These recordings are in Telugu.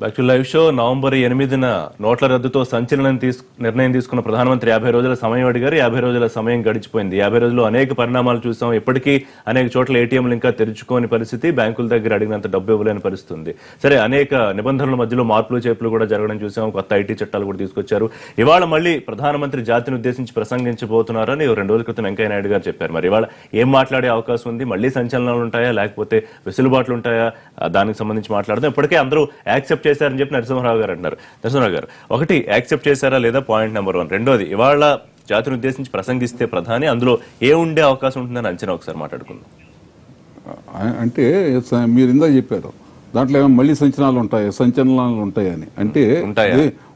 Back to live show. November 8న నోట్ల రద్దుతో సంచలనం నిర్ణయం తీసుకున్న ప్రధానమంత్రి 50 రోజుల సమయం అడిగారు. 50 రోజుల సమయం గడిచిపోయింది. 50 రోజుల్లో అనేక పరిణామాలు చూసాం. ఇప్పటికీ అనేక చోట్ల ఏటీఎంలు ఇంకా తెరుచుకోని పరిస్థితి, బ్యాంకుల దగ్గర అడిగినంత డబ్బు ఇవ్వలేని పరిస్థితి ఉంది. సరే, అనేక నిబంధనల మధ్యలో మార్పులు చేర్పులు కూడా జరగడం చూసాం. కొత్త ఐటీ చట్టాలు కూడా తీసుకొచ్చారు. ఇవాళ మళ్ళీ ప్రధానమంత్రి జాతిని ఉద్దేశించి ప్రసంగించబోతున్నారని 2 రోజుల క్రితం వెంకయ్య నాయుడు గారు చెప్పారు. మరి ఇవాళ ఏం మాట్లాడే అవకాశం ఉంది? మళ్ళీ సంచలనాలు ఉంటాయా, లేకపోతే వెసులుబాట్లు ఉంటాయా? దానికి సంబంధించి మాట్లాడదాం. ఇప్పటికే అందరూ యాక్సెప్ట్ చేశారని చెప్పి నరసింహారావు గారు అంటున్నారు. నరసింహారావు గారు, ఒకటి యాక్సెప్ట్ చేశారా లేదా, పాయింట్ నెంబర్ 1. రెండోది, ఇవాళ జాతిని ఉద్దేశించి ప్రసంగిస్తే ప్రధాని అందులో ఏ ఉండే అవకాశం ఉంటుందని అంచనా ఒకసారి మాట్లాడుకుందాం. అంటే మీరు ఇందాక చెప్పారు దాంట్లో ఏమైనా మళ్ళీ సంచలనాలు ఉంటాయని. అంటే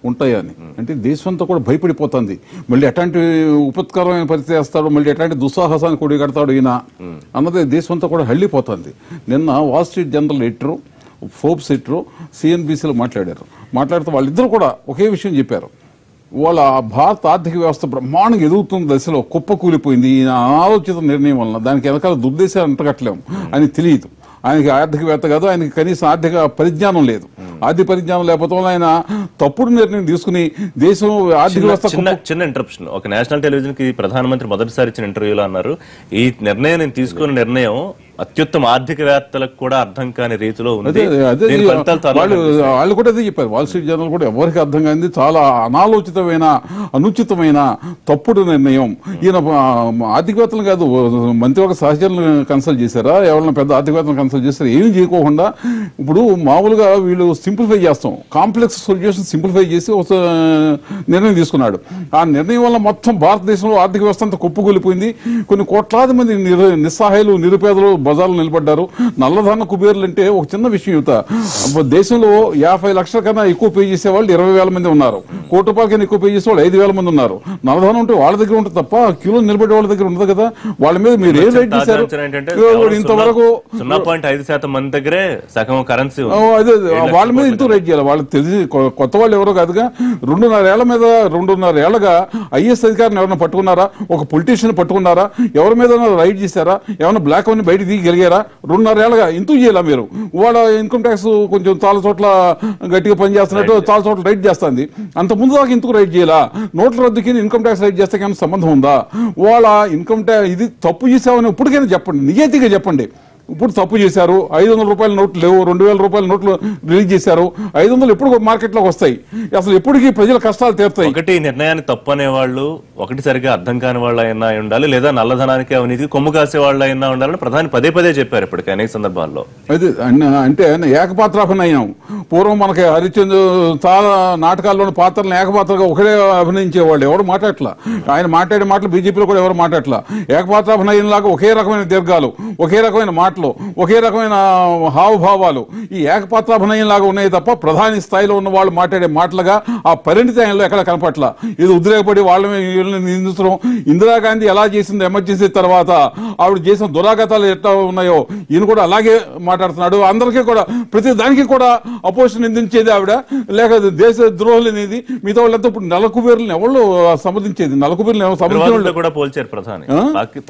ఉంటాయని అంటే దేశం అంతా కూడా భయపడిపోతుంది. మళ్ళీ ఎట్లాంటి ఉపత్కరమైన పరిస్థితి వేస్తాడు, మళ్ళీ ఎట్లాంటి దుస్సాహసాన్ని కొడి కడతాడు ఈయన అన్నది దేశం అంతా కూడా హళ్ళిపోతుంది. నిన్న Wall Street Journal editor, Forbes editor సిఎన్బిసిలో మాట్లాడుతూ వాళ్ళిద్దరు కూడా ఒకే విషయం చెప్పారు. వాళ్ళ భారత ఆర్థిక వ్యవస్థ బ్రహ్మాండంగా ఎదుగుతున్న దశలో కుప్పకూలిపోయింది ఈయన అనాలోచిత నిర్ణయం వలన. దానికి వెనకాల దుర్దేశాలు అంటగట్టలేము. ఆయనకి తెలియదు, ఆయనకి ఆర్థికవేత్త కాదు, ఆయనకి కనీసం ఆర్థిక పరిజ్ఞానం లేదు. ఆర్థిక పరిజ్ఞానం లేకపోతే ఆయన తప్పుడు నిర్ణయం తీసుకుని దేశం ఆర్థిక వ్యవస్థ. చిన్న ఇంటరప్షన్. ఒక నేషనల్ టెలివిజన్ కి ప్రధానమంత్రి మొదటిసారి ఇచ్చిన ఇంటర్వ్యూలో అన్నారు, ఈ నిర్ణయం నేను తీసుకున్న నిర్ణయం అత్యుత్తమ ఆర్థికవేత్తలకు కూడా అర్థం కాని రీతిలో ఉంది. వాళ్ళు కూడా అదే చెప్పారు. వాల్ స్ట్రీట్ జర్నల్ కూడా ఎవరికి అర్థం కానిది, చాలా అనాలోచితమైన అనుచితమైన తప్పుడు నిర్ణయం. ఈయన ఆర్థికవేత్తలు కాదు, మంత్రివర్గ సహచరులను కన్సల్ట్ చేశారా, ఎవరైనా పెద్ద ఆర్థికవేత్తలను కన్సల్ట్ చేశారా? ఏమీ చేయకోకుండా ఇప్పుడు మామూలుగా వీళ్ళు సింప్లిఫై చేస్తాం, కాంప్లెక్స్ సొల్యూషన్ సింప్లిఫై చేసి ఒక నిర్ణయం తీసుకున్నాడు. ఆ నిర్ణయం వల్ల మొత్తం భారతదేశంలో ఆర్థిక వ్యవస్థ అంతా కుప్పకూలిపోయింది. కొన్ని కోట్లాది మంది నిస్సహాయులు, నిరుపేదలు బజార్లు నిలబడ్డారు. నల్లధన కుబేర్లు అంటే ఒక చిన్న విషయం యువత. దేశంలో 50 లక్షల కన్నా ఎక్కువ పే చేసేవాళ్ళు 20,000 మంది ఉన్నారు. కోటి రూపాయల కన్నా ఎక్కువ పే చేసేవాళ్ళు 5,000 మంది ఉన్నారు. నల్లధనం ఉంటే వాళ్ళ దగ్గర ఉంటుంది తప్ప క్యూలో నిలబడే వాళ్ళ దగ్గర ఉండదు కదా. వాళ్ళ మీద మీరు ఏం రైట్ చేశారు? ఇంతవరకు 0.5% మంది దగ్గరే సగం కరెన్సీ. వాళ్ళ మీద ఇంత రైట్ చేయాలి. వాళ్ళకి తెలిసి కొత్త వాళ్ళు ఎవరో కాదుగా. 2.5 ఏళ్లగా ఐఎస్ అధికారిని ఎవరైనా పట్టుకున్నారా? ఒక పొలిటీషియన్ పట్టుకున్నారా? ఎవరి మీద రైట్ చేశారా? ఏమైనా బ్లాక్ మనీ బయట గెలిగారా? 2.5 ఏళ్ళగా ఇంతూ చేయాల మీరు. వాళ్ళ ఇన్కమ్ ట్యాక్స్ కొంచెం చాలా చోట్ల గట్టిగా పనిచేస్తున్నట్టు చాలా చోట్ల రైట్ చేస్తుంది. అంత ముందు దాకా ఇందుకు రైట్ చేయాలా? నోట్ల రద్దుకి ఇన్కమ్ ట్యాక్స్ రైట్ చేస్తే కానీ సంబంధం ఉందా? వాళ్ళ ఇన్కమ్ ట్యాక్స్ ఇది తప్పు చేసామని ఇప్పటికైనా చెప్పండి, నిజాయితీగా చెప్పండి. ఇప్పుడు తప్పు చేశారు, 500 రూపాయల నోట్లు లేవు, 2,000 రూపాయల నోట్లు రిలీజ్ చేశారు. 500 ఎప్పుడు మార్కెట్లోకి వస్తాయి? అసలు ఎప్పటికీ ప్రజల కష్టాలు తీరుతాయి. ఒకటి నిర్ణయాన్ని తప్పు అనేవాళ్ళు, ఒకటి సరిగా అర్థం కాని వాళ్ళు అయినా ఉండాలి, లేదా నల్లధనానికి అవినీతికి కొమ్ము కాసే వాళ్ళు అయినా ఉండాలని ప్రధాని పదే చెప్పారు ఇప్పటికీ అనేక సందర్భాల్లో. అదే అంటే ఏకపాత్రాభినయం. పూర్వం మనకి హరిశ్చంద్ర చాలా నాటకాల్లోని పాత్రలను ఏకపాత్రగా ఒకడే అభినయించేవాళ్ళు, ఎవరు మాట్లాడట్లా. ఆయన మాట్లాడే మాటలు బీజేపీలో కూడా ఎవరు మాట్లాడట్లా. ఏకపాత్రాభినయం లాగా ఒకే రకమైన దీర్ఘాలు, ఒకే రకమైన మాటలు, ఒకే రకమైన హావభావాలు ఈ ఏకపాత్రాభినయం లాగా ఉన్నాయి తప్ప ప్రధాని స్థాయిలో ఉన్న వాళ్ళు మాట్లాడే మాటలుగా ఆ పరిణితాయంలో ఎక్కడ కనపట్ల. ఇది ఉద్రేకపడి వాళ్ళని నిందించడం. ఇందిరాగాంధీ ఎలా చేసింది ఎమర్జెన్సీ తర్వాత, ఆవిడ చేసిన దురాగతాలు ఎట్లా ఉన్నాయో ఈయన కూడా అలాగే మాట్లాడుతున్నాడు. అందరికీ కూడా ప్రతి దానికి కూడా అపోజిషన్ నిందించేది ఆవిడ, లేక దేశ ద్రోహులు అనేది. మిగతా వాళ్ళంతా ఇప్పుడు నలకుబేరులను ఎవరు సమర్థించేది? నలకుబేరులు కూడా పోల్చారు ప్రధాని.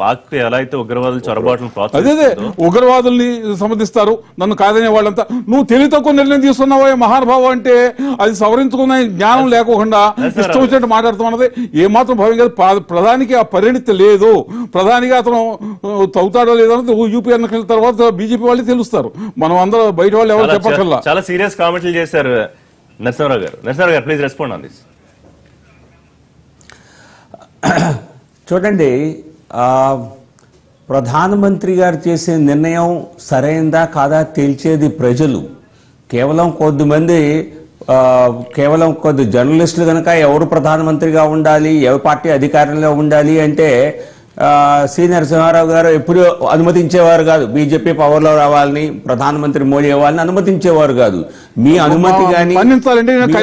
పాక్ ఎలా అయితే ఉగ్రవాదులు చొరబాట్లను అదే ఉగ్రవాదుల్ని సమర్థిస్తారు. నన్ను కాదనే వాళ్ళంతా నువ్వు తెలివి తక్కువ నిర్ణయం తీసుకున్నావో మహానుభావం అంటే అది సవరించుకున్న జ్ఞానం లేకుండా ఇష్టం వచ్చినట్టు మాట్లాడుతున్నది ఏమాత్రం భయం కాదు. ప్రధానికి ఆ పరిణితి లేదు. ప్రధానిగా అతను తవ్వుతాడో లేదో యూపీ ఎన్నికల తర్వాత బీజేపీ వాళ్ళే తెలుస్తారు. మనం అందరూ బయట వాళ్ళు ఎవరు చెప్పక్కర్లా. చాలా సీరియస్ కామెంట్లు చేశారు నరసింహారావు గారు. నరసింహారావు గారు, ప్లీజ్ రెస్పాండ్ ఆన్ దిస్. చూడండి, ప్రధానమంత్రి గారు చేసే నిర్ణయం సరైందా కాదా తేల్చేది ప్రజలు. కేవలం కొద్ది జర్నలిస్టులు కనుక ఎవరు ప్రధానమంత్రిగా ఉండాలి, ఎవరి పార్టీ అధికారంలో ఉండాలి అంటే సి నరసింహారావు గారు ఎప్పుడు అనుమతించేవారు కాదు. బీజేపీ పవర్లో రావాలని, ప్రధానమంత్రి మోడీ అవ్వాలని అనుమతించేవారు కాదు. మీ అనుమతి కానీ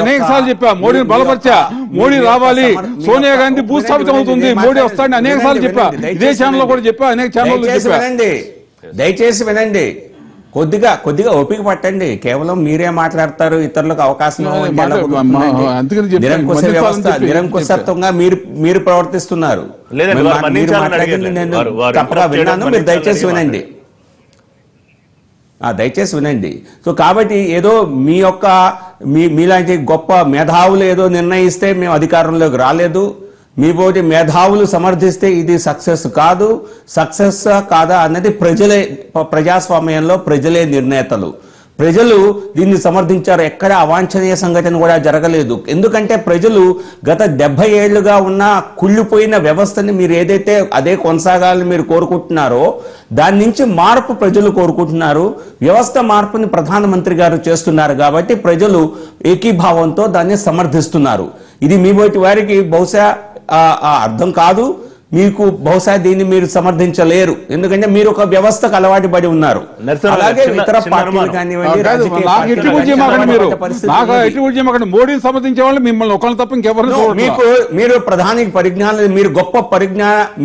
అనేకసార్లు చెప్పా, మోడీని బలపరిచా, మోడీ రావాలి, సోనియా గాంధీ భూస్థాపితం అవుతుంది, మోడీ వస్తాడని అనేక సార్లు చెప్పా. ఇదే ఛానల్లో కూడా చెప్పా, అనేక ఛానల్లో చెప్పా. దయచేసి వినండి, కొద్దిగా ఓపిక పట్టండి. కేవలం మీరే మాట్లాడతారు, ఇతరులకు అవకాశం నిరంకుశత్వంగా మీరు ప్రవర్తిస్తున్నారు. తప్పగా విన్నాను, మీరు దయచేసి వినండి. దయచేసి వినండి. సో కాబట్టి ఏదో మీలాంటి గొప్ప మేధావులు ఏదో నిర్ణయిస్తే మేము అధికారంలోకి రాలేదు, మీ పోటీ మేధావులు సమర్థిస్తే ఇది సక్సెస్ కాదు. సక్సెస్ కాదా అన్నది ప్రజాస్వామ్యంలో ప్రజలే నిర్ణేతలు. ప్రజలు దీన్ని సమర్థించారు. ఎక్కడ అవాంఛనీయ సంఘటన కూడా జరగలేదు. ఎందుకంటే ప్రజలు గత 70 ఏళ్లుగా ఉన్న కుళ్ళిపోయిన వ్యవస్థని మీరు ఏదైతే అదే కొనసాగాలని మీరు కోరుకుంటున్నారో దాని నుంచి మార్పు ప్రజలు కోరుకుంటున్నారు. వ్యవస్థ మార్పుని ప్రధానమంత్రి గారు చేస్తున్నారు కాబట్టి ప్రజలు ఏకీభావంతో దాన్ని సమర్థిస్తున్నారు. ఇది మీ బయటి వారికి బహుశా అర్థం కాదు, మీకు బహుశా దీన్ని మీరు సమర్థించలేరు. ఎందుకంటే మీరు ఒక వ్యవస్థకు అలవాటు పడి ఉన్నారు. అలాగే ఇతర పార్టీలు కానివ్వండి, మోడీని సమర్థించే వాళ్ళు మిమ్మల్ని ఒకళ్ళు తప్ప ఇంకెవరు మీరు ప్రధానికి పరిజ్ఞానం,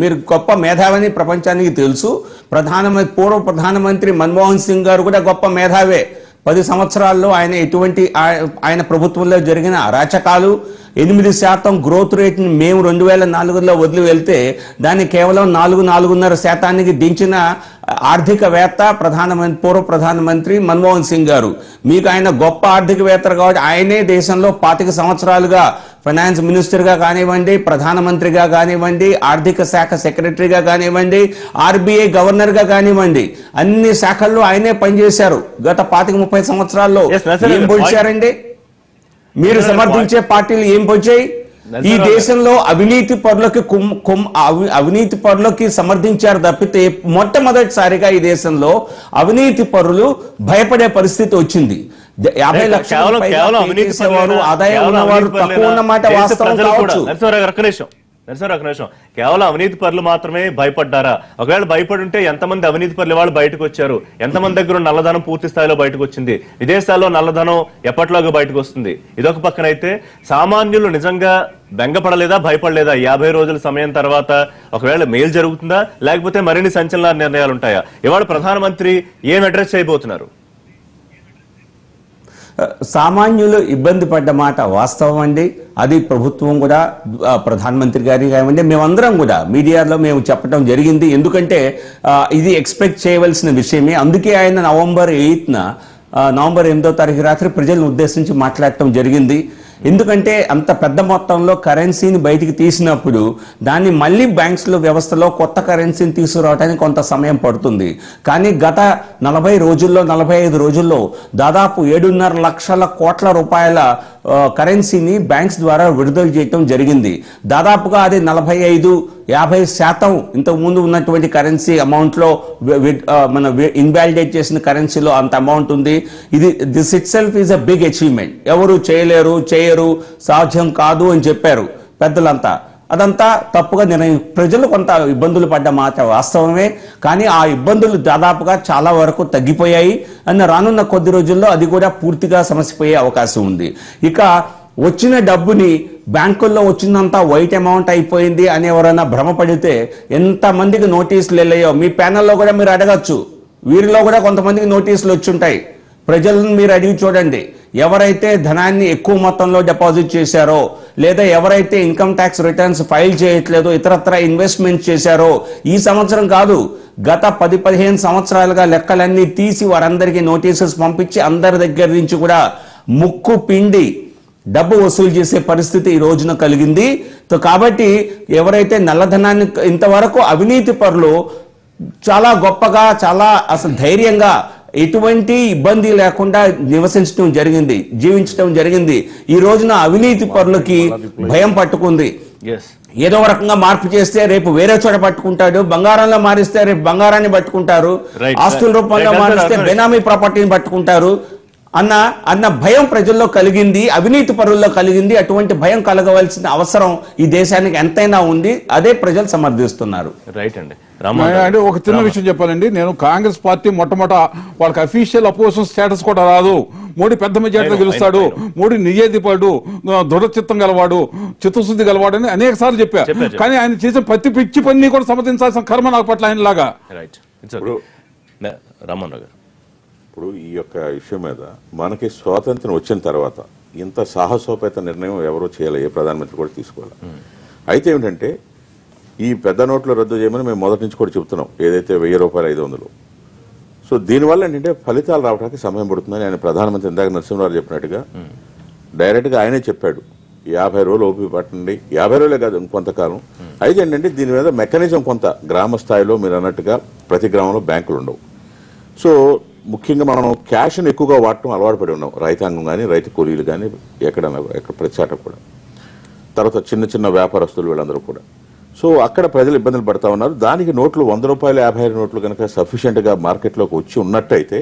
మీరు గొప్ప మేధావని ప్రపంచానికి తెలుసు. పూర్వ ప్రధానమంత్రి మన్మోహన్ సింగ్ గారు కూడా గొప్ప మేధావే. 10 సంవత్సరాల్లో ఆయన ప్రభుత్వంలో జరిగిన అరాచకాలు, 8% గ్రోత్ రేట్ని మేము 2004లో వదిలి వెళ్తే దాన్ని కేవలం 4.5% దించిన ఆర్థికవేత్త పూర్వ ప్రధానమంత్రి మన్మోహన్ సింగ్ గారు. మీకు ఆయన గొప్ప ఆర్థికవేత్త కాబట్టి ఆయనే దేశంలో 25 సంవత్సరాలుగా ఫైనాన్స్ మినిస్టర్గా కానివ్వండి, ప్రధానమంత్రిగా కానివ్వండి, ఆర్థిక శాఖ సెక్రటరీగా కానివ్వండి, ఆర్బీఐ గవర్నర్గా కానివ్వండి, అన్ని శాఖల్లో ఆయనే పనిచేశారు. గత 25-30 సంవత్సరాల్లో ఏం పొడిచారండి? మీరు సమర్థించే పార్టీలు ఏం పొడిచాయి? ఈ దేశంలో అవినీతి పరులకి సమర్థించారు తప్పితే మొట్టమొదటిసారిగా ఈ దేశంలో అవినీతి పరులు భయపడే పరిస్థితి వచ్చింది. 50 లక్షల ఆదాయం ఉన్నవారు తక్కువ ఉన్నమాట వాస్తవం కావచ్చు. నరసింహరావు, కేవలం అవినీతి పరులు మాత్రమే భయపడ్డారా? ఒకవేళ భయపడి ఉంటే ఎంతమంది అవినీతి పరులు వాళ్ళు బయటకు వచ్చారు? ఎంతమంది దగ్గర నల్లధనం పూర్తి స్థాయిలో బయటకు వచ్చింది? విదేశాల్లో నల్లధనం ఎప్పట్లాగా బయటకు వస్తుంది? ఇదొక పక్కన అయితే సామాన్యులు నిజంగా బెంగపడలేదా, భయపడలేదా? 50 రోజుల సమయం తర్వాత ఒకవేళ మేలు జరుగుతుందా, లేకపోతే మరిన్ని సంచలన నిర్ణయాలు ఉంటాయా? ఇవాళ ప్రధానమంత్రి ఏం అడ్రస్ చేయబోతున్నారు? సామాన్యులు ఇబ్బంది పడ్డ మాట వాస్తవం అండి. అది ప్రభుత్వం కూడా, ప్రధానమంత్రి గారి కానివ్వండి, మేమందరం కూడా మీడియాలో మేము చెప్పడం జరిగింది. ఎందుకంటే ఇది ఎక్స్పెక్ట్ చేయవలసిన విషయమే. అందుకే ఆయన నవంబర్ 8వ తారీఖు రాత్రి ప్రజలను ఉద్దేశించి మాట్లాడటం జరిగింది. ఎందుకంటే అంత పెద్ద మొత్తంలో కరెన్సీని బయటికి తీసినప్పుడు దాన్ని మళ్ళీ బ్యాంక్స్లో వ్యవస్థలో కొత్త కరెన్సీని తీసుకురావడానికి కొంత సమయం పడుతుంది. కానీ గత 45 రోజుల్లో దాదాపు 7.5 లక్షల కోట్ల రూపాయల కరెన్సీని బ్యాంక్స్ ద్వారా విడుదల చేయటం జరిగింది. దాదాపుగా అది 45-50% ఇంతకు ముందు ఉన్నటువంటి కరెన్సీ అమౌంట్లో మన ఇన్వాలిడేట్ చేసిన కరెన్సీలో అంత అమౌంట్ ఉంది. This itself is a big achievement. ఎవరు చేయరు, సాధ్యం కాదు అని చెప్పారు పెద్దలంతా. అదంతా తప్పుగా ప్రజలు కొంత ఇబ్బందులు పడ్డ మాట వాస్తవమే. కానీ ఆ ఇబ్బందులు దాదాపుగా చాలా వరకు తగ్గిపోయాయి అన్న రానున్న కొద్ది రోజుల్లో అది కూడా పూర్తిగా సమసిపోయే అవకాశం ఉంది. ఇక వచ్చిన డబ్బుని బ్యాంకుల్లో వచ్చిందంతా వైట్ అమౌంట్ అయిపోయింది అని ఎవరైనా భ్రమపడితే ఎంతమందికి నోటీసులు వెళ్ళాయో మీ ప్యానల్లో కూడా మీరు అడగచ్చు. వీరిలో కూడా కొంతమందికి నోటీసులు వచ్చుంటాయి. ప్రజలను మీరు అడిగి చూడండి. ఎవరైతే ధనాన్ని ఎక్కువ మొత్తంలో డిపాజిట్ చేశారో, లేదా ఎవరైతే ఇన్కమ్ ట్యాక్స్ రిటర్న్స్ ఫైల్ చేయట్లేదో, ఇతరత్ర ఇన్వెస్ట్మెంట్ చేశారో, ఈ సంవత్సరం కాదు గత 10-15 సంవత్సరాలుగా లెక్కలన్నీ తీసి వారందరికీ నోటీసెస్ పంపించి అందరి దగ్గర నుంచి కూడా ముక్కు పిండి డబ్బు వసూలు చేసే పరిస్థితి ఈ రోజున కలిగింది. కాబట్టి ఎవరైతే నల్లధనాన్ని ఇంతవరకు అవినీతి పరులు చాలా గొప్పగా, చాలా అసలు ధైర్యంగా, ఎటువంటి ఇబ్బంది లేకుండా జీవించడం జరిగింది. ఈ రోజున అవినీతి పరులకి భయం పట్టుకుంది. ఏదో రకంగా మార్పు చేస్తే రేపు వేరే చోట పట్టుకుంటాడు, బంగారంలో మారిస్తే రేపు బంగారాన్ని పట్టుకుంటారు, ఆస్తుల రూపంలో మారిస్తే బెనామీ ప్రాపర్టీని పట్టుకుంటారు అన్న భయం ప్రజల్లో కలిగింది, అవినీతి పరుల్లో కలిగింది. అటువంటి భయం కలగవలసిన అవసరం ఈ దేశానికి ఎంతైనా ఉంది. అదే ప్రజలు సమర్థిస్తున్నారు. రైట్ అండి. అంటే ఒక చిన్న విషయం చెప్పాలండి. నేను కాంగ్రెస్ పార్టీ మొట్టమొదట వాళ్ళకి అఫీషియల్ అపోజిషన్ స్టేటస్ కూడా రాదు. మోడీ పెద్ద మెజార్టీతో గెలుస్తాడు, మోడీ నిజాయితీపడు, దృఢచిత్తం గలవాడు, చిత్తశుద్ధి గలవాడు అని అనేక సార్లు చెప్పారు. కానీ ఆయన చేసిన ప్రతి పిచ్చి పని కూడా సమర్థించాల్సిన కర్మ నాకు పట్ల ఆయన లాగా. రామన్ గారు, ఇప్పుడు ఈ యొక్క ఇష్యూ మీద మనకి స్వాతంత్రం వచ్చిన తర్వాత ఇంత సాహసోపేత నిర్ణయం ఎవరో చేయలేదు, ఏ ప్రధానమంత్రి కూడా తీసుకోవాలి. అయితే ఏమిటంటే ఈ పెద్ద నోట్లు రద్దు చేయమని మేము మొదటి నుంచి కూడా చెప్తున్నాం. ఏదైతే 1000 రూపాయలు 500 సో దీనివల్ల ఏంటంటే ఫలితాలు రావడానికి సమయం పడుతుందని ఆయన ప్రధానమంత్రి ఇందాక నరసింహారావు చెప్పినట్టుగా డైరెక్ట్గా ఆయనే చెప్పాడు 50 రోజులు ఓపిక పట్టండి, 50 రోజులే కాదు ఇంకొంతకాలం. అయితే ఏంటంటే దీని మీద మెకానిజం కొంత గ్రామ స్థాయిలో మీరు అన్నట్టుగా ప్రతి గ్రామంలో బ్యాంకులు ఉండవు. సో ముఖ్యంగా మనం క్యాష్ని ఎక్కువగా వాడటం అలవాటు పడి ఉన్నాం, రైతాంగం కానీ రైతు కూలీలు కానీ ఎక్కడ ప్రతి చాట కూడా, తర్వాత చిన్న చిన్న వ్యాపారస్తులు వీళ్ళందరూ కూడా. సో అక్కడ ప్రజలు ఇబ్బందులు పడతా ఉన్నారు. దానికి నోట్లు 100 రూపాయలు 50 నోట్లు కనుక సఫిషియెంట్గా మార్కెట్లోకి వచ్చి ఉన్నట్టయితే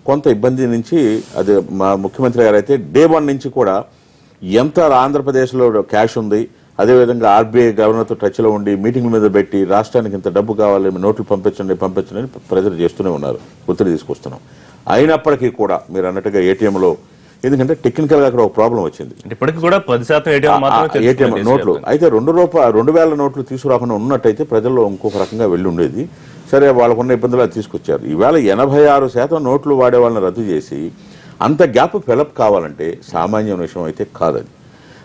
కొంత ఇబ్బంది నుంచి అది మా ముఖ్యమంత్రి గారు అయితే డే 1 నుంచి కూడా ఎంత ఆంధ్రప్రదేశ్లో క్యాష్ ఉంది, అదేవిధంగా ఆర్బీఐ గవర్నర్తో టచ్లో ఉండి మీటింగ్ల మీద పెట్టి రాష్ట్రానికి ఇంత డబ్బు కావాలి, నోట్లు పంపించండి అని ప్రజలు చేస్తూనే ఉన్నారు, ఒత్తిడి తీసుకొస్తున్నాం. అయినప్పటికీ కూడా మీరు అన్నట్టుగా ఏటీఎంలో, ఎందుకంటే టెక్నికల్ గా అక్కడ ఒక ప్రాబ్లం వచ్చింది, ఇప్పటికి కూడా 10% ఏటీఎం నోట్లు అయితే 2000 నోట్లు తీసుకురాకుండా ఉన్నట్టయితే ప్రజల్లో ఇంకొక రకంగా వెళ్ళి ఉండేది. సరే వాళ్ళకున్న ఇబ్బందులు అది తీసుకొచ్చారు. ఈవేళ 86% నోట్లు వాడే వాళ్ళని రద్దు చేసి అంత గ్యాప్ ఫిలప్ కావాలంటే సామాన్య విషయం అయితే కాదది.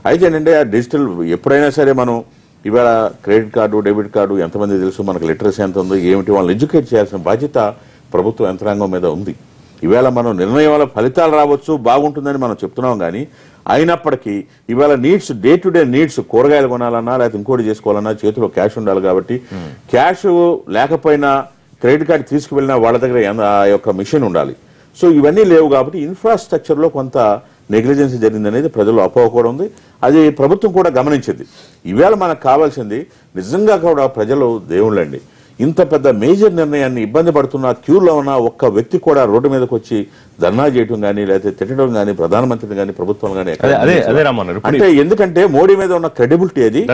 అయితే ఏంటంటే ఆ డిజిటల్ ఎప్పుడైనా సరే మనం ఇవాళ క్రెడిట్ కార్డు డెబిట్ కార్డు ఎంతమంది తెలుసు, మనకు లిటరసీ ఎంత ఉందో ఏమిటి వాళ్ళని ఎడ్యుకేట్ చేయాల్సిన బాధ్యత ప్రభుత్వ యంత్రాంగం మీద ఉంది. ఈవేళ మనం నిర్ణయం వల్ల ఫలితాలు రావచ్చు, బాగుంటుందని మనం చెప్తున్నాం. కానీ అయినప్పటికీ ఇవాళ needs, day to day needs, కూరగాయలు కొనాలన్నా లేకపోతే ఇంకోటి చేసుకోవాలన్నా చేతిలో క్యాష్ ఉండాలి. కాబట్టి క్యాష్ లేకపోయినా క్రెడిట్ కార్డు తీసుకువెళ్ళినా వాళ్ళ దగ్గర ఆ యొక్క మిషన్ ఉండాలి. సో ఇవన్నీ లేవు కాబట్టి ఇన్ఫ్రాస్ట్రక్చర్లో కొంత నెగ్లిజెన్స్ జరిగిందనేది ప్రజలు అపోహ కూడా ఉంది. అది ప్రభుత్వం కూడా గమనించింది. ఈవేళ మనకు కావాల్సింది నిజంగా కూడా ప్రజలు దేవుళ్ళండి. ఇంత పెద్ద మేజర్ నిర్ణయాన్ని ఇబ్బంది పడుతున్న క్యూలో ఉన్న ఒక్క వ్యక్తి కూడా రోడ్డు మీదకి వచ్చి ధర్నా చేయడం కానీ లేకపోతే తిట్టడం కానీ ప్రధానమంత్రిని కానీ ప్రభుత్వం కానీ అంటే ఎందుకంటే మోడీ మీద ఉన్న క్రెడిబిలిటీ అది,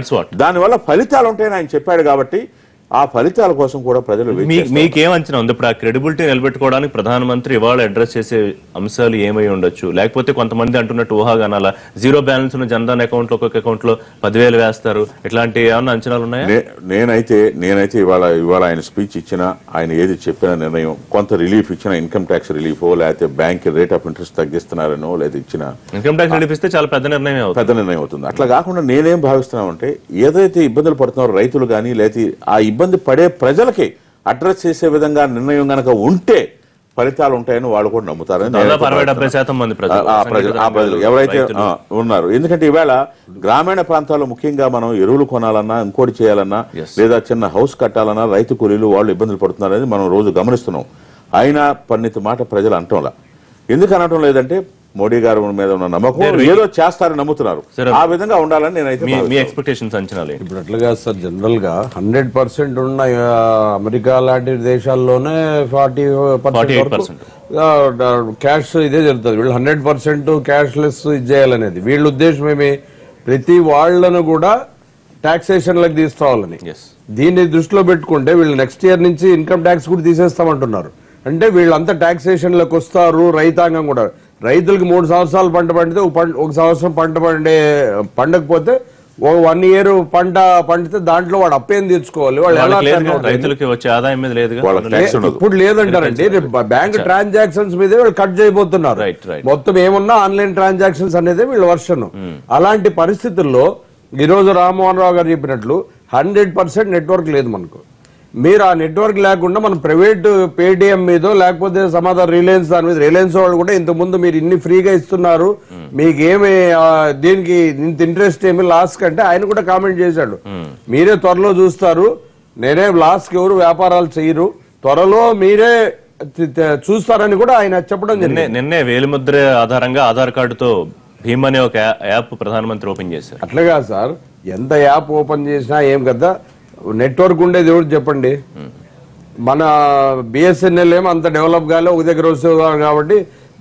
దానివల్ల ఫలితాలు ఉంటాయని ఆయన చెప్పాడు. కాబట్టి ఆ ఫలితాల కోసం కూడా ప్రజలు మీకేం అంచనా ఉంది ఇప్పుడు ఆ క్రెడిబిలిటీ నిలబెట్టుకోవడానికి ప్రధానమంత్రి ఇవాళ అడ్రస్ చేసే అంశాలు ఏమై ఉండొచ్చు? లేకపోతే కొంతమంది అంటున్నట్టు ఊహాగానాల జీరో బ్యాలెన్స్ ఉన్న జన్ధన్ అకౌంట్ లో ఒక్కొక్క అకౌంట్ లో 10,000 వేస్తారు, ఇట్లాంటి ఏమన్నా అంచనాలు ఉన్నాయా? నేనైతే ఇవాళ ఆయన స్పీచ్ ఇచ్చిన, ఆయన ఏది చెప్పిన నిర్ణయం కొంత రిలీఫ్ ఇచ్చిన, ఇన్కమ్ ట్యాక్స్ రిలీఫ్ లేకపోతే బ్యాంక్ రేట్ ఆఫ్ ఇంట్రెస్ట్ తగ్గిస్తున్నారనో లేదా ఇచ్చిన ఇన్కమ్ ట్యాక్స్ రిలీఫ్ ఇస్తే చాలా పెద్ద నిర్ణయం అవుతుంది. అట్లా కాకుండా నేనేం భావిస్తున్నామంటే ఏదైతే ఇబ్బందులు పడుతున్నారో రైతులు కానీ లేకపోతే ఆ ఇబ్బంది పడే ప్రజలకి అడ్రస్ చేసే విధంగా నిర్ణయం గనక ఉంటే ఫలితాలు ఉంటాయని వాళ్ళు కూడా నమ్ముతారని ప్రజలు ఎవరైతే ఉన్నారు. ఎందుకంటే ఈవేళ గ్రామీణ ప్రాంతాల్లో ముఖ్యంగా మనం ఎరువులు కొనాలన్నా ఇంకోటి చేయాలన్నా లేదా చిన్న హౌస్ కట్టాలన్నా రైతు కూలీలు వాళ్ళు ఇబ్బందులు పడుతున్నారని మనం రోజు గమనిస్తున్నాం. అయినా పన్నిత మాట ప్రజలు అంటంలా. ఎందుకు అనటం లేదంటే మోడీ గారి మీద ఉన్న నమ్మకం ఏదో చేస్తారని నమ్ముతున్నారు. ఆ విధంగా ఉండాలని నేనైతే మీ ఎక్స్పెక్టేషన్స్ అంచనాలు ఇప్పుడు అట్లుగా సార్ జనరల్ గా 100% ఉన్న అమెరికా లాంటి దేశాల్లోనే 48% క్యాష్ ఇదే జరుగుతుంది. వీళ్ళు 100% క్యాష్ లెస్ ఇది చేయాలనేది వీళ్ళ ఉద్దేశం ఏమి, ప్రతి వాళ్లను కూడా టాక్సేషన్ లకు తీసుకోవాలని. దీన్ని దృష్టిలో పెట్టుకుంటే వీళ్ళు నెక్స్ట్ ఇయర్ నుంచి ఇన్కమ్ ట్యాక్స్ కూడా తీసేస్తామంటున్నారు. అంటే వీళ్ళంతా టాక్సేషన్ లకు వస్తారు. రైతాంగం కూడా, రైతులకు 3 సంవత్సరాలు పంట పండితే 1 సంవత్సరం పండకపోతే 1 ఇయర్ పంట పండితే దాంట్లో వాడు అప్పేం తీర్చుకోవాలి. వాళ్ళు రైతులకి వచ్చే ఆదాయం మీద లేదు, ఇప్పుడు లేదంటారండి. బ్యాంక్ ట్రాన్సాక్షన్స్ మీదే వీళ్ళు కట్ చేయబోతున్నారు. మొత్తం ఏమున్నా ఆన్లైన్ ట్రాన్సాక్షన్స్ అనేది వీళ్ళ వర్షన్. అలాంటి పరిస్థితుల్లో ఈ రోజు రామ్మోహన్ రావు గారు చెప్పినట్లు 100% నెట్వర్క్ లేదు మనకు. మీరు ఆ నెట్వర్క్ లేకుండా మనం ప్రైవేట్ పేటిఎం మీదో లేకపోతే సమాధానం రిలయన్స్ దాని మీద, రిలయన్స్ వాళ్ళు కూడా ఇంతకుముందు మీరు ఇన్ని ఫ్రీగా ఇస్తున్నారు, మీకేమి దీనికి ఇంత ఇంట్రెస్ట్ ఏమి లాస్ కంటే ఆయన కూడా కామెంట్ చేశాడు. మీరే త్వరలో చూస్తారు, నేనే లాస్ కి ఎవరు వ్యాపారాలు చేయరు, త్వరలో మీరే చూస్తారని కూడా ఆయన చెప్పడం జరిగింది. నిన్నే వేలిముద్ర ఆధారంగా ఆధార్ కార్డుతో భీమ్ అనే ఒక యాప్ ప్రధానమంత్రి ఓపెన్ చేశారు. అట్లేగా సార్, ఎంత యాప్ ఓపెన్ చేసినా ఏం కదా, నెట్వర్క్ ఉండేది ఎవరు చెప్పండి. మన బిఎస్ఎన్ఎల్ ఏమో అంత డెవలప్ కాలే, ఒక దగ్గర వస్తుంది కాబట్టి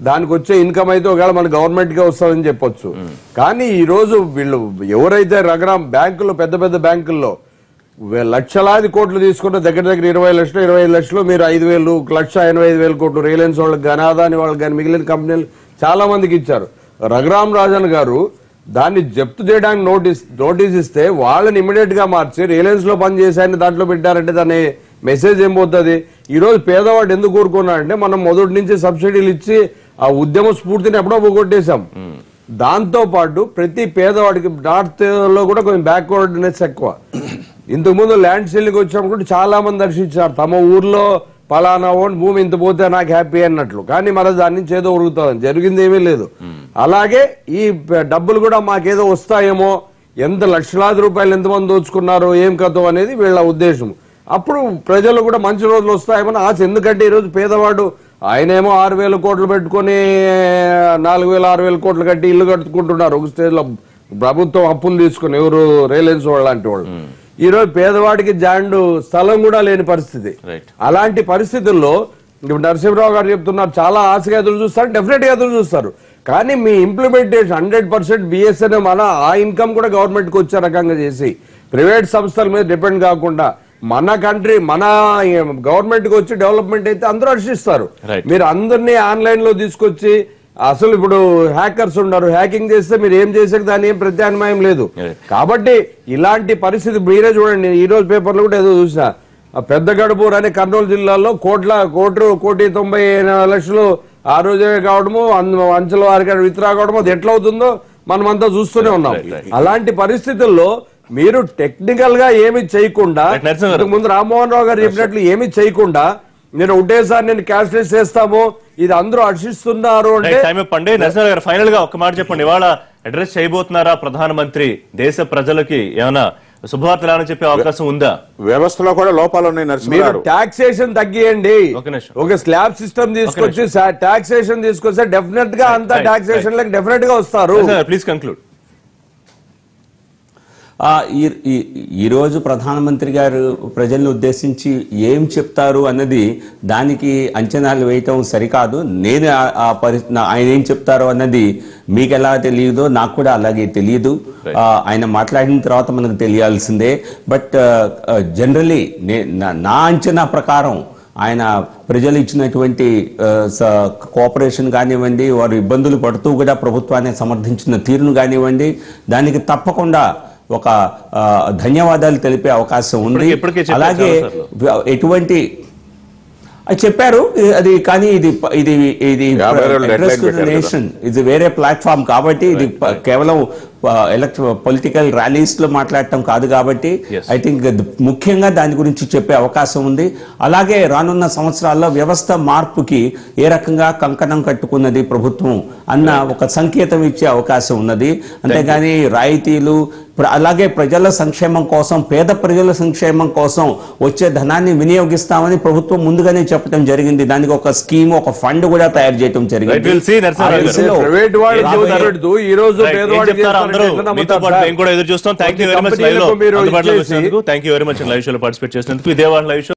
దానికి వచ్చే ఇన్కమ్ అయితే ఒకవేళ మన గవర్నమెంట్ గా వస్తుందని చెప్పొచ్చు. కానీ ఈ రోజు వీళ్ళు ఎవరైతే బ్యాంకుల్లో పెద్ద పెద్ద బ్యాంకుల్లో లక్షలాది కోట్లు తీసుకుంటే దగ్గర 20 లక్షలు 25 లక్షలు మీరు 5,000 1,85,000 కోట్లు రిలయన్స్ వాళ్ళకి కానీ అదాని వాళ్ళకి కానీ మిగిలిన కంపెనీలు చాలా మందికి ఇచ్చారు. రఘురామ్ రాజన్ గారు దాన్ని జప్తు చేయడానికి నోటీస్ ఇస్తే వాళ్ళని ఇమీడియట్ గా మార్చి రిలయన్స్ లో పని చేశాయని దాంట్లో పెట్టారంటే దాని మెసేజ్ ఏం పోతుంది? ఈ రోజు పేదవాడు ఎందుకు కోరుకున్నాడంటే మనం మొదటి నుంచి సబ్సిడీలు ఇచ్చి ఆ ఉద్యమ స్ఫూర్తిని ఎప్పుడో పోగొట్టేశాం. దాంతో పాటు ప్రతి పేదవాడికి నార్త్ లో కూడా కొంచెం బ్యాక్వర్డ్నెస్ ఎక్కువ. ఇంతకుముందు ల్యాండ్ సెల్లింగ్ వచ్చినప్పుడు చాలా మంది దర్శించారు, తమ ఊర్లో పలానా ఓన్ భూమి ఇంత పోతే నాకు హ్యాపీ అన్నట్లు. కానీ మన దాని నుంచి ఏదో ఉరుగుతుంది, జరిగింది ఏమీ లేదు. అలాగే ఈ డబ్బులు కూడా మాకేదో వస్తాయేమో, ఎంత లక్షలాది రూపాయలు ఎంతమంది దోచుకున్నారో ఏం కథో అనేది వీళ్ళ ఉద్దేశం. అప్పుడు ప్రజలు కూడా మంచి రోజులు వస్తాయేమని ఆశ. ఎందుకంటే ఈరోజు పేదవాడు ఆయనేమో 6,000 కోట్లు పెట్టుకుని 4,000 6,000 కోట్లు కట్టి ఇల్లు కట్టుకుంటున్నారు ఒక స్టేజ్ లో, ప్రభుత్వం అప్పులు తీసుకుని, ఎవరు రిలయన్స్ వాళ్ళు లాంటి వాళ్ళు. ఈ రోజు పేదవాడికి జాండు స్థలం కూడా లేని పరిస్థితి. అలాంటి పరిస్థితుల్లో ఇప్పుడు నరసింహరావు గారు చెప్తున్నారు చాలా ఆశగా ఎదురు చూస్తారు, డెఫినెట్ గా ఎదురు చూస్తారు. కానీ మీ ఇంప్లిమెంటేషన్ 100% బిఎస్ఎన్ఎల్ మన ఆ ఇన్కమ్ కూడా గవర్నమెంట్ కి వచ్చే రకంగా చేసి ప్రైవేట్ సంస్థల మీద డిపెండ్ కాకుండా మన కంట్రీ మన గవర్నమెంట్ కి వచ్చి డెవలప్మెంట్ అయితే అందరూ హర్షిస్తారు. మీరు అందరినీ ఆన్లైన్ లో తీసుకొచ్చి అసలు ఇప్పుడు హ్యాకర్స్ ఉన్నారు, హ్యాకింగ్ చేస్తే మీరు ఏం చేసే దాని ఏం ప్రత్యామ్నాయం లేదు. కాబట్టి ఇలాంటి పరిస్థితి మీరే చూడండి. ఈ రోజు పేపర్లో కూడా ఏదో చూసా, పెద్ద గడుపూర్ అనే కర్నూలు జిల్లాలో 1,90,00,000 ఆ రోజే కావడము, అంచెల వారికి విత్డ్రా కావడము, అది ఎట్లా అవుతుందో మనమంతా చూస్తూనే ఉన్నాం. అలాంటి పరిస్థితుల్లో మీరు టెక్నికల్ గా ఏమి చేయకుండా, ముందు రామ్మోహన్ రావు గారు చెప్పినట్లు ఏమి చేయకుండా నేను ఒకటేసారి నేను క్యాష్లెస్ చేస్తాము, ఇది అందరూ హర్షిస్తున్నారు అంటే నరసింహ గారు ఫైనల్ గా ఒక మాట చెప్పండి. ఇవాళ అడ్రస్ చేయబోతున్నారా ప్రధానమంత్రి దేశ ప్రజలకి ఏమైనా శుభవార్తలు చెప్పే అవకాశం ఉందా? వ్యవస్థలో కూడా లోపాలు ఉన్నాయి నరసింహ గారు. టాక్సేషన్ తగ్గియండి, ఒక స్లాబ్ సిస్టమ్ తీసుకొచ్చి టాక్సేషన్ తీసుకొస్తే డెఫినెట్ గా అంతా టాక్సేషన్ లకి డెఫినెట్ గా వస్తారు. Please conclude. ఈ రోజు ప్రధానమంత్రి గారు ప్రజల్ని ఉద్దేశించి ఏం చెప్తారు అన్నది దానికి అంచనాలు వేయటం సరికాదు. నేను ఆయన ఏం చెప్తారో అన్నది మీకు ఎలా తెలియదో నాకు కూడా అలాగే తెలియదు. ఆయన మాట్లాడిన తర్వాత మనకు తెలియాల్సిందే. బట్ జనరలీ నా అంచనా ప్రకారం ఆయన ప్రజలు ఇచ్చినటువంటి కోఆపరేషన్ కానివ్వండి, వారు ఇబ్బందులు పడుతూ కూడా ప్రభుత్వాన్ని సమర్థించిన తీరును కానివ్వండి, దానికి తప్పకుండా ఒక ధన్యవాదాలు తెలిపే అవకాశం ఉంది. అలాగే ఎటువంటి చెప్పారు అది, కానీ ఇది ఇది ఇది నేషన్ ఇది వేరే ప్లాట్ఫామ్ కాబట్టి ఇది కేవలం పొలిటికల్ ర్యాలీస్ లో మాట్లాడటం కాదు కాబట్టి ఐ థింక్ ముఖ్యంగా దాని గురించి చెప్పే అవకాశం ఉంది. అలాగే రానున్న సంవత్సరాల్లో వ్యవస్థ మార్పుకి ఏ రకంగా కంకణం కట్టుకున్నది ప్రభుత్వం అన్న ఒక సంకేతం ఇచ్చే అవకాశం ఉన్నది. అంతేగాని రాయితీలు, అలాగే ప్రజల సంక్షేమం కోసం, పేద ప్రజల సంక్షేమం కోసం వచ్చే ధనాన్ని వినియోగిస్తామని ప్రభుత్వం ముందుగానే చెప్పడం జరిగింది. దానికి ఒక స్కీమ్, ఒక ఫండ్ కూడా తయారు చేయడం జరిగింది. ఎదురు చూస్తాం. Thank you very much live షోలో పార్టిసిపేట్ చేసినందుకు. ఇదే వాళ్ళ లైవ్ షో.